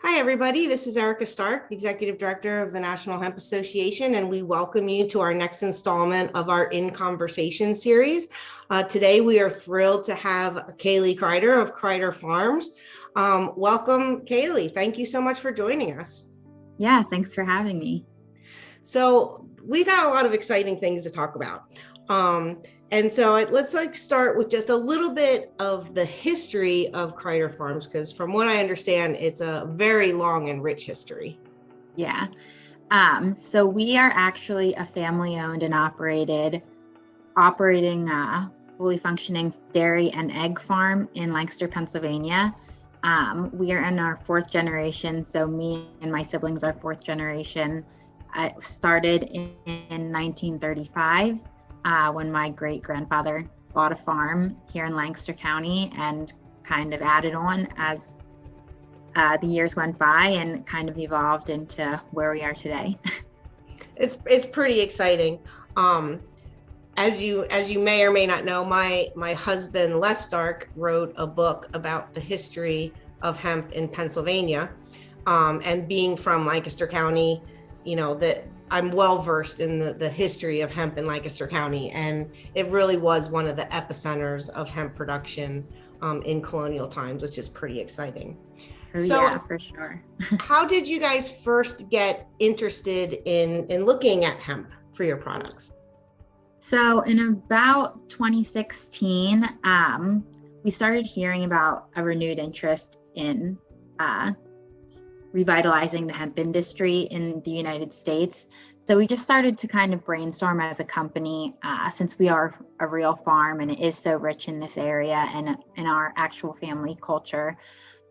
Hi, everybody. This is Erica Stark, Executive Director of the National Hemp Association, and we welcome you to our next installment of our In Conversation series. Today, we are thrilled to have Khalee Kreider of Kreider Farms. Welcome, Khalee. Thank you so much for joining us. Yeah, thanks for having me. So we got a lot of exciting things to talk about. Let's start with just a little bit of the history of Kreider Farms, because from what I understand, it's a very long and rich history. Yeah. So we are actually a family-owned and operating fully functioning dairy and egg farm in Lancaster, Pennsylvania. We are in our fourth generation. So me and my siblings are fourth generation. I started in 1935 when my great-grandfather bought a farm here in Lancaster County and kind of added on as the years went by and kind of evolved into where we are today. It's pretty exciting. As you may or may not know, my husband Les Stark wrote a book about the history of hemp in Pennsylvania, and being from Lancaster County, that I'm well versed in the history of hemp in Lancaster County, and it really was one of the epicenters of hemp production in colonial times, which is pretty exciting. Oh, so, yeah, for sure. How did you guys first get interested in looking at hemp for your products? So in about 2016, we started hearing about a renewed interest in revitalizing the hemp industry in the United States. So we just started to kind of brainstorm as a company, since we are a real farm and it is so rich in this area and in our actual family culture,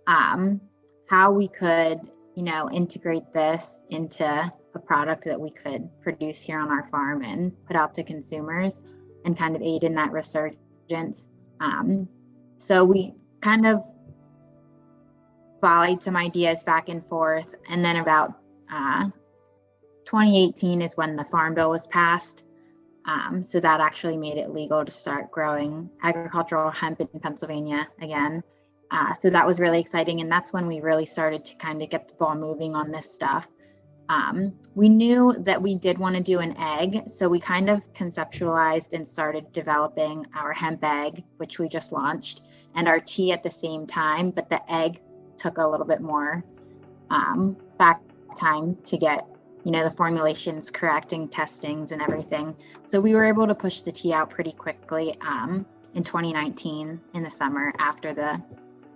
how we could, integrate this into a product that we could produce here on our farm and put out to consumers and kind of aid in that resurgence. So we kind of volleyed some ideas back and forth. And then about 2018 is when the Farm Bill was passed. So that actually made it legal to start growing agricultural hemp in Pennsylvania again. So that was really exciting. And that's when we really started to kind of get the ball moving on this stuff. We knew that we did want to do an egg. So we kind of conceptualized and started developing our hemp egg, which we just launched, and our tea at the same time. But the egg took a little bit more back time to get, the formulations correct and testings and everything. So we were able to push the tea out pretty quickly in 2019 in the summer after the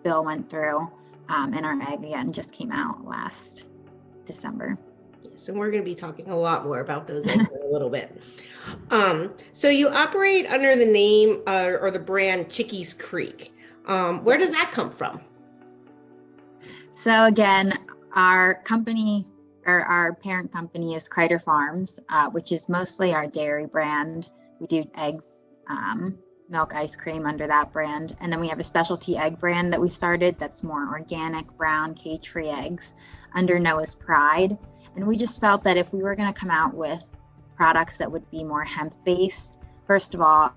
bill went through, and our egg again just came out last December. Yes, and we're going to be talking a lot more about those eggs in a little bit. So you operate under the name or the brand Chiques Creek. Where does that come from? So again, our company or our parent company is Kreider Farms, which is mostly our dairy brand. We do eggs, milk, ice cream under that brand. And then we have a specialty egg brand that we started that's more organic, brown, cage-free eggs under Noah's Pride. And we just felt that if we were going to come out with products that would be more hemp-based, first of all,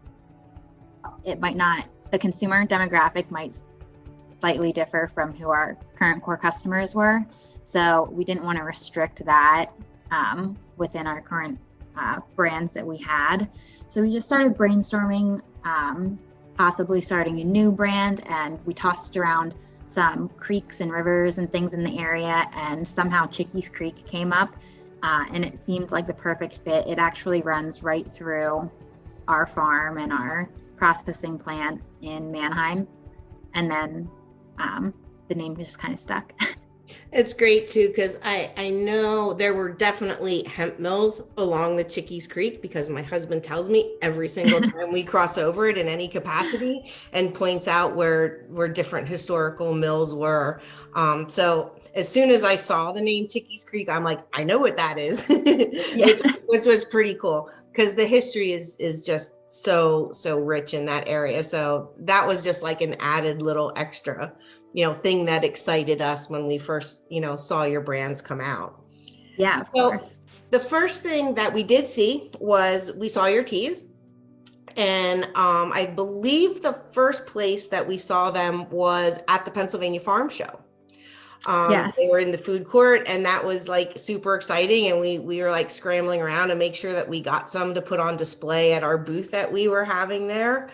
the consumer demographic might slightly differ from who our current core customers were. So we didn't want to restrict that within our current brands that we had. So we just started brainstorming, possibly starting a new brand, and we tossed around some creeks and rivers and things in the area, and somehow Chiques Creek came up, and it seemed like the perfect fit. It actually runs right through our farm and our processing plant in Mannheim, and then the name just kind of stuck. It's great too, because I know there were definitely hemp mills along the Chiques Creek, because my husband tells me every single time we cross over it in any capacity and points out where different historical mills were. So as soon as I saw the name Chiques Creek, I'm like, I know what that is, which was pretty cool, because the history is just so rich in that area. So that was just like an added little extra thing that excited us when we first, saw your brands come out. Yeah, of course. The first thing that we did see was we saw your teas. And I believe the first place that we saw them was at the Pennsylvania Farm Show. They Yes. were in the food court, and that was like super exciting. And we were like scrambling around to make sure that we got some to put on display at our booth that we were having there.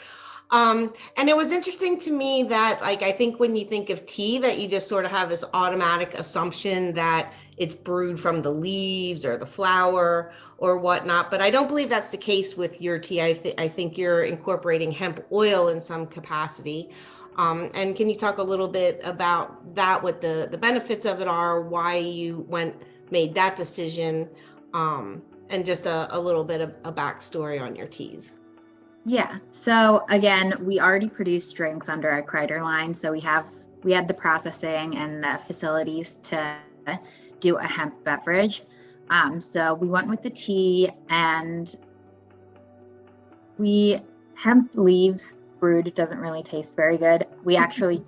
And it was interesting to me that, like, I think when you think of tea, that you just sort of have this automatic assumption that it's brewed from the leaves or the flower or whatnot. But I don't believe that's the case with your tea. I think you're incorporating hemp oil in some capacity. And can you talk a little bit about that, what the benefits of it are, why you made that decision, and just a little bit of a backstory on your teas? Yeah. So again, we already produce drinks under our Kreider line. So we had the processing and the facilities to do a hemp beverage. So we went with the tea, and hemp leaves brewed doesn't really taste very good. We actually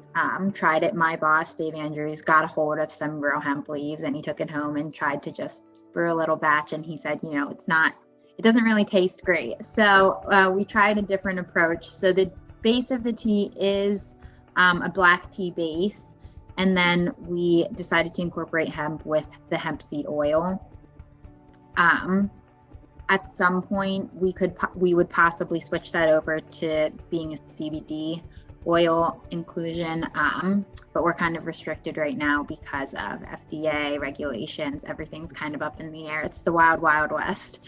tried it. My boss, Dave Andrews, got a hold of some real hemp leaves, and he took it home and tried to just brew a little batch. And he said, it doesn't really taste great. So we tried a different approach. So the base of the tea is a black tea base. And then we decided to incorporate hemp with the hemp seed oil. At some point, we would possibly switch that over to being a CBD oil inclusion, but we're kind of restricted right now because of FDA regulations. Everything's kind of up in the air. It's the wild, wild west.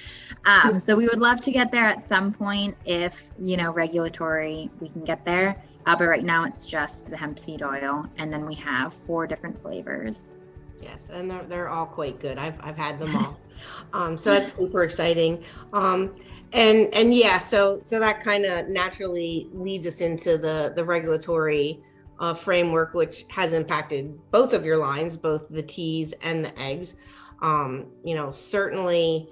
So we would love to get there at some point if, regulatory, we can get there. But right now it's just the hemp seed oil, and then we have 4 different flavors. Yes, and they're all quite good. I've had them all. So that's super exciting. And yeah, so that kind of naturally leads us into the regulatory framework, which has impacted both of your lines, both the teas and the eggs. Certainly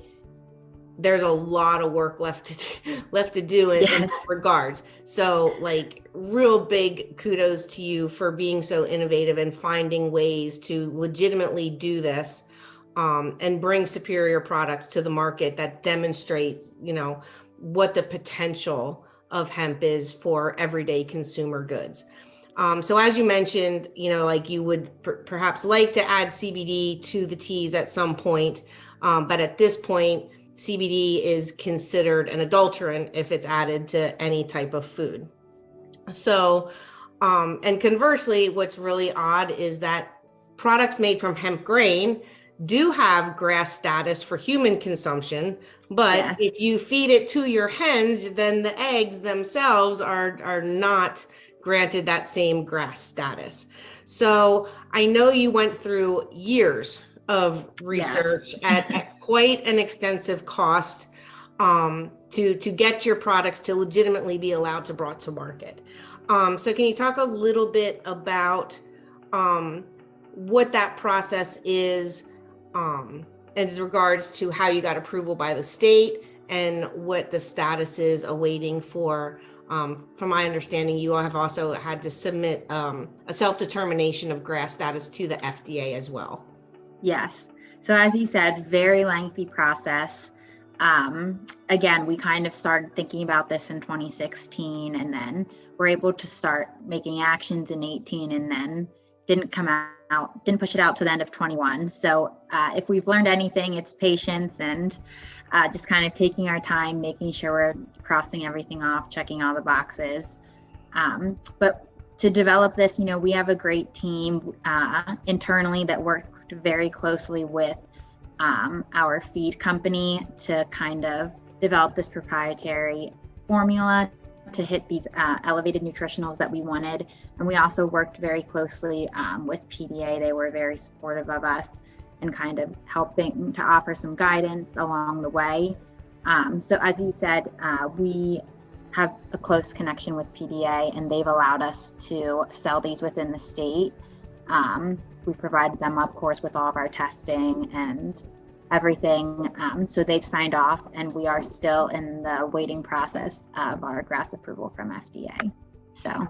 there's a lot of work left to do in that regards. So, like, real big kudos to you for being so innovative and finding ways to legitimately do this, and bring superior products to the market that demonstrate, what the potential of hemp is for everyday consumer goods. So as you mentioned, like you would perhaps like to add CBD to the teas at some point, but at this point, CBD is considered an adulterant if it's added to any type of food. So, and conversely, what's really odd is that products made from hemp grain do have GRAS status for human consumption, but if you feed it to your hens, then the eggs themselves are not granted that same GRAS status. So I know you went through years of research at quite an extensive cost, to get your products to legitimately be allowed to brought to market. So can you talk a little bit about what that process is, as regards to how you got approval by the state and what the status is awaiting for? From my understanding, you have also had to submit a self-determination of GRAS status to the FDA as well. Yes. So as you said, very lengthy process. Again, we kind of started thinking about this in 2016, and then we're able to start making actions in 18, and then didn't push it out to the end of 21. So if we've learned anything, it's patience and just kind of taking our time, making sure we're crossing everything off, checking all the boxes. But to develop this, we have a great team internally that worked very closely with our feed company to kind of develop this proprietary formula to hit these elevated nutritionals that we wanted. And we also worked very closely with PDA. They were very supportive of us and kind of helping to offer some guidance along the way. So as you said, we have a close connection with PDA, and they've allowed us to sell these within the state. We've provided them, of course, with all of our testing and everything. So they've signed off, and we are still in the waiting process of our GRAS approval from FDA. So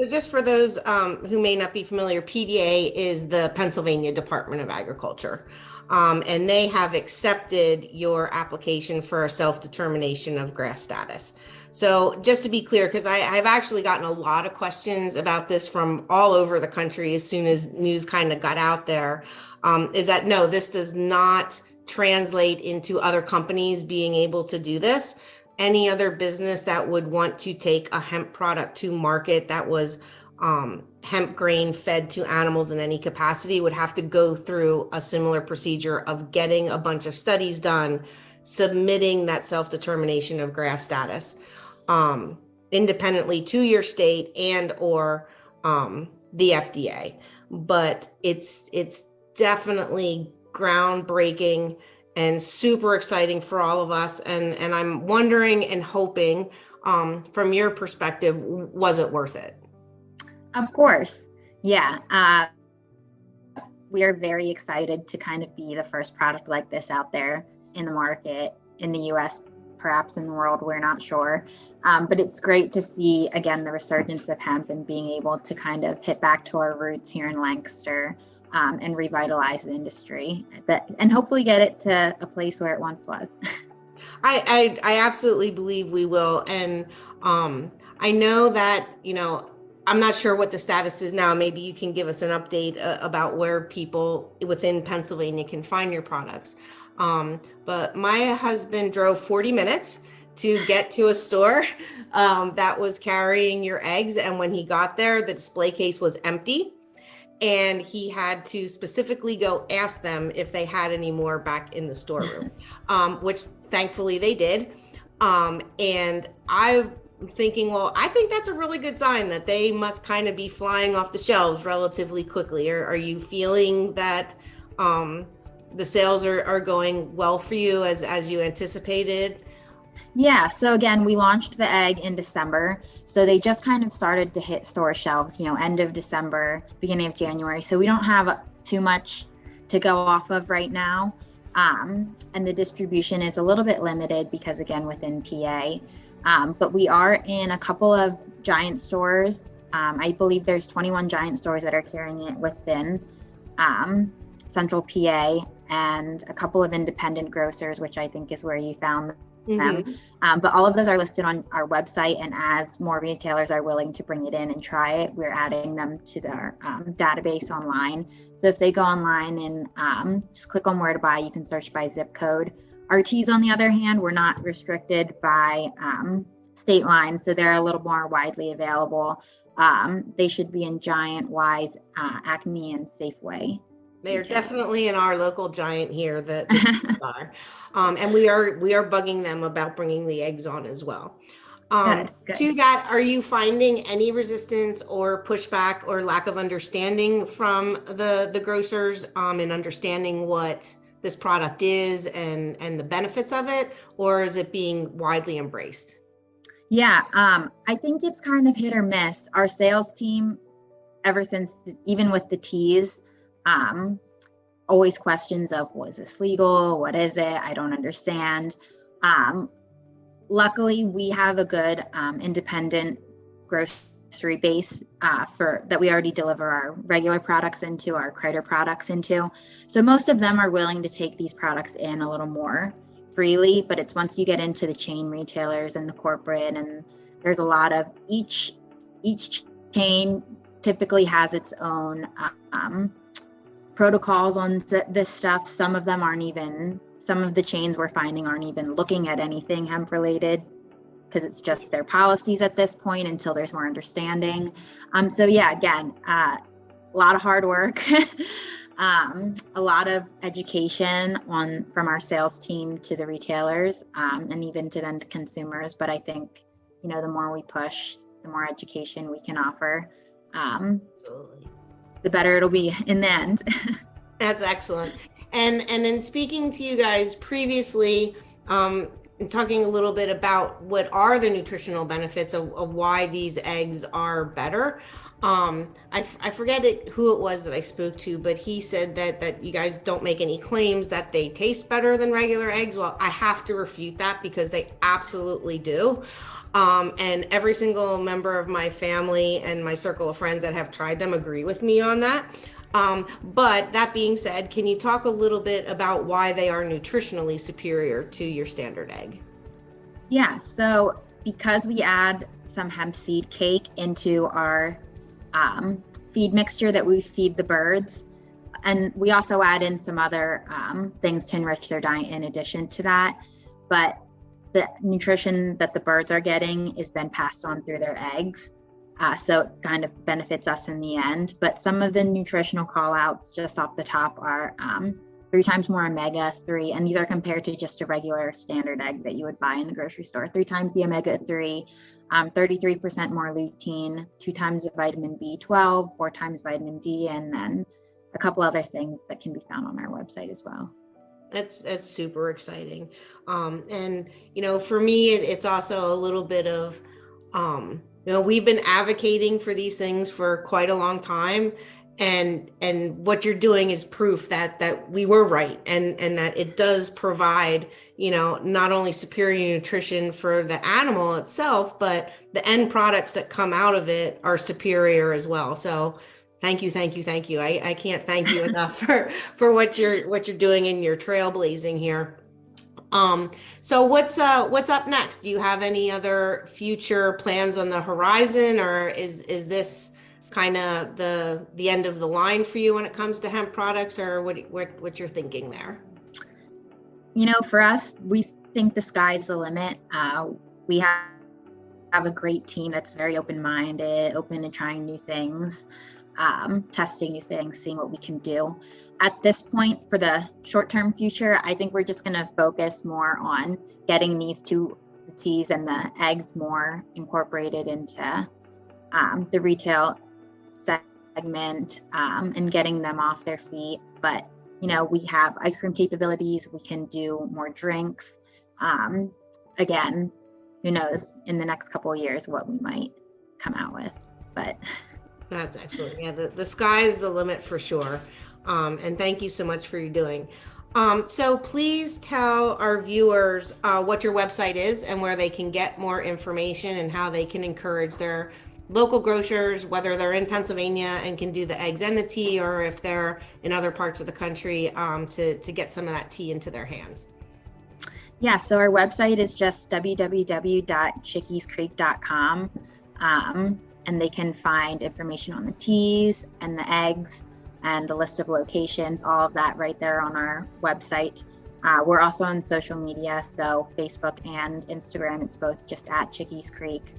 just for those who may not be familiar, PDA is the Pennsylvania Department of Agriculture. and they have accepted your application for a self-determination of GRAS status. So just to be clear, because I've actually gotten a lot of questions about this from all over the country as soon as news kind of got out there, is that no, this does not translate into other companies being able to do this. Any other business that would want to take a hemp product to market that was hemp grain fed to animals in any capacity would have to go through a similar procedure of getting a bunch of studies done, submitting that self-determination of GRAS status independently to your state and or the FDA. But it's definitely groundbreaking and super exciting for all of us. And I'm wondering and hoping from your perspective, was it worth it? Of course. Yeah. We are very excited to kind of be the first product like this out there in the market in the US, perhaps in the world, we're not sure. But it's great to see, again, the resurgence of hemp and being able to kind of hit back to our roots here in Lancaster and revitalize the industry and hopefully get it to a place where it once was. I absolutely believe we will. And I know that, I'm not sure what the status is now. Maybe you can give us an update about where people within Pennsylvania can find your products. But my husband drove 40 minutes to get to a store that was carrying your eggs. And when he got there, the display case was empty. And he had to specifically go ask them if they had any more back in the storeroom, which thankfully they did. And I'm thinking, well, I think that's a really good sign that they must kind of be flying off the shelves relatively quickly. Are you feeling that the sales are going well for you as you anticipated? Yeah, so again, we launched the egg in December. So they just kind of started to hit store shelves, end of December, beginning of January. So we don't have too much to go off of right now. And the distribution is a little bit limited because, again, within PA. But we are in a couple of giant stores. I believe there's 21 giant stores that are carrying it within Central PA and a couple of independent grocers, which I think is where you found them. Mm-hmm. But all of those are listed on our website, and as more retailers are willing to bring it in and try it, we're adding them to their database online. So if they go online and just click on where to buy, you can search by zip code. Our teas, on the other hand, we're not restricted by state lines, so they're a little more widely available. They should be in Giant, Wise, Acme, and Safeway. They're definitely in our local Giant here, the are. And we are bugging them about bringing the eggs on as well. Good. To that, are you finding any resistance or pushback or lack of understanding from the grocers in understanding what this product is and the benefits of it, or is it being widely embraced? Yeah, I think it's kind of hit or miss. Our sales team, ever since, even with the teas, always questions of, was this legal? What is it? I don't understand. Luckily, we have a good independent grocery base that we already deliver our regular products into, our Kreider products into. So most of them are willing to take these products in a little more freely, but it's once you get into the chain retailers and the corporate, and there's a lot of each chain typically has its own protocols on this stuff. Some of the chains we're finding aren't even looking at anything hemp related because it's just their policies at this point until there's more understanding. So yeah, again, a lot of hard work, a lot of education from our sales team to the retailers and even to then to consumers. But I think, the more we push, the more education we can offer. The better it'll be in the end. That's excellent. And in speaking to you guys previously, and talking a little bit about what are the nutritional benefits of why these eggs are better. I forget who it was that I spoke to, but he said that you guys don't make any claims that they taste better than regular eggs. Well, I have to refute that because they absolutely do. And every single member of my family and my circle of friends that have tried them agree with me on that. But that being said, can you talk a little bit about why they are nutritionally superior to your standard egg? Yeah, so because we add some hemp seed cake into our feed mixture that we feed the birds, and we also add in some other things to enrich their diet in addition to that, but the nutrition that the birds are getting is then passed on through their eggs. So it kind of benefits us in the end. But some of the nutritional call outs just off the top are 3 times more omega-3, and these are compared to just a regular standard egg that you would buy in the grocery store. 3 times the omega-3, 33% more lutein, 2 times the vitamin B12, 4 times vitamin D, and then a couple other things that can be found on our website as well. That's super exciting. And for me, it's also a little bit of, we've been advocating for these things for quite a long time. And what you're doing is proof that we were right, and that it does provide, not only superior nutrition for the animal itself, but the end products that come out of it are superior as well. So thank you, thank you, thank you. I can't thank you enough for what you're doing in your trailblazing here. So what's up next? Do you have any other future plans on the horizon, or is this kind of the end of the line for you when it comes to hemp products, or what you're thinking there? For us, we think the sky's the limit. We have a great team that's very open-minded, open to trying new things, testing new things, seeing what we can do. At this point, for the short-term future, I think we're just going to focus more on getting these two, the teas and the eggs, more incorporated into the retail segment, and getting them off their feet. But we have ice cream capabilities. We can do more drinks. Again, who knows in the next couple of years what we might come out with. But that's excellent. Yeah, the sky is the limit for sure. And thank you so much for your doing. So please tell our viewers what your website is and where they can get more information and how they can encourage their local grocers, whether they're in Pennsylvania and can do the eggs and the tea, or if they're in other parts of the country, to get some of that tea into their hands. Yeah, so our website is just www.chiquescreek.com, and they can find information on the teas and the eggs and the list of locations, all of that right there on our website. We're also on social media, so Facebook and Instagram, it's both just at Chiques Creek.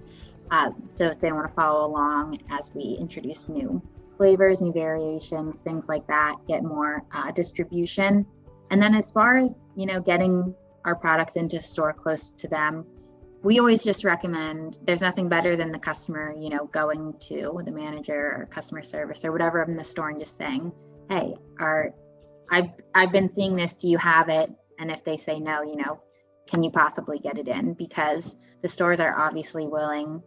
So if they want to follow along as we introduce new flavors, new variations, things like that, get more distribution. And then as far as, getting our products into a store close to them, we always just recommend, there's nothing better than the customer, going to the manager or customer service or whatever in the store and just saying, hey, I've been seeing this, do you have it? And if they say no, can you possibly get it in? Because the stores are obviously willing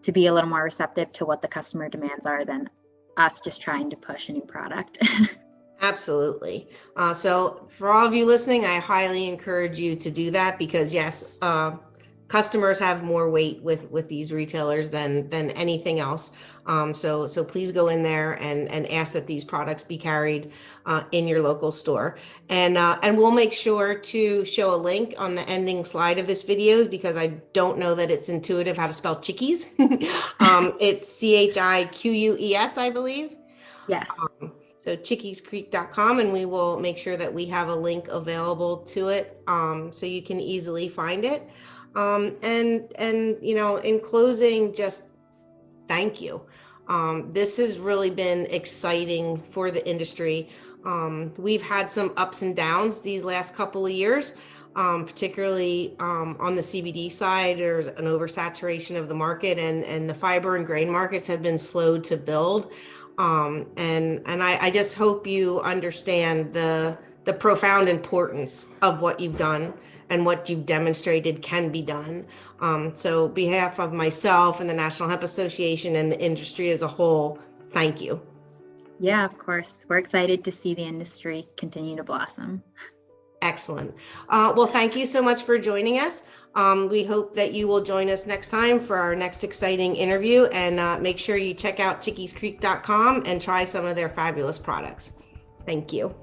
to be a little more receptive to what the customer demands are than us just trying to push a new product. Absolutely. So for all of you listening, I highly encourage you to do that, because yes, customers have more weight with these retailers than anything else. So please go in there and ask that these products be carried in your local store. And we'll make sure to show a link on the ending slide of this video, because I don't know that it's intuitive how to spell Chiques. It's CHIQUES, I believe. Yes. So chiquescreek.com, and we will make sure that we have a link available to it, so you can easily find it. And in closing, just thank you. This has really been exciting for the industry. We've had some ups and downs these last couple of years, particularly on the CBD side. There's an oversaturation of the market, and the fiber and grain markets have been slow to build. And I just hope you understand the profound importance of what you've done and what you've demonstrated can be done. So behalf of myself and the National Hemp Association and the industry as a whole, thank you. Yeah, of course. We're excited to see the industry continue to blossom. Excellent. Well, thank you so much for joining us. We hope that you will join us next time for our next exciting interview, and make sure you check out chiquescreek.com and try some of their fabulous products. Thank you.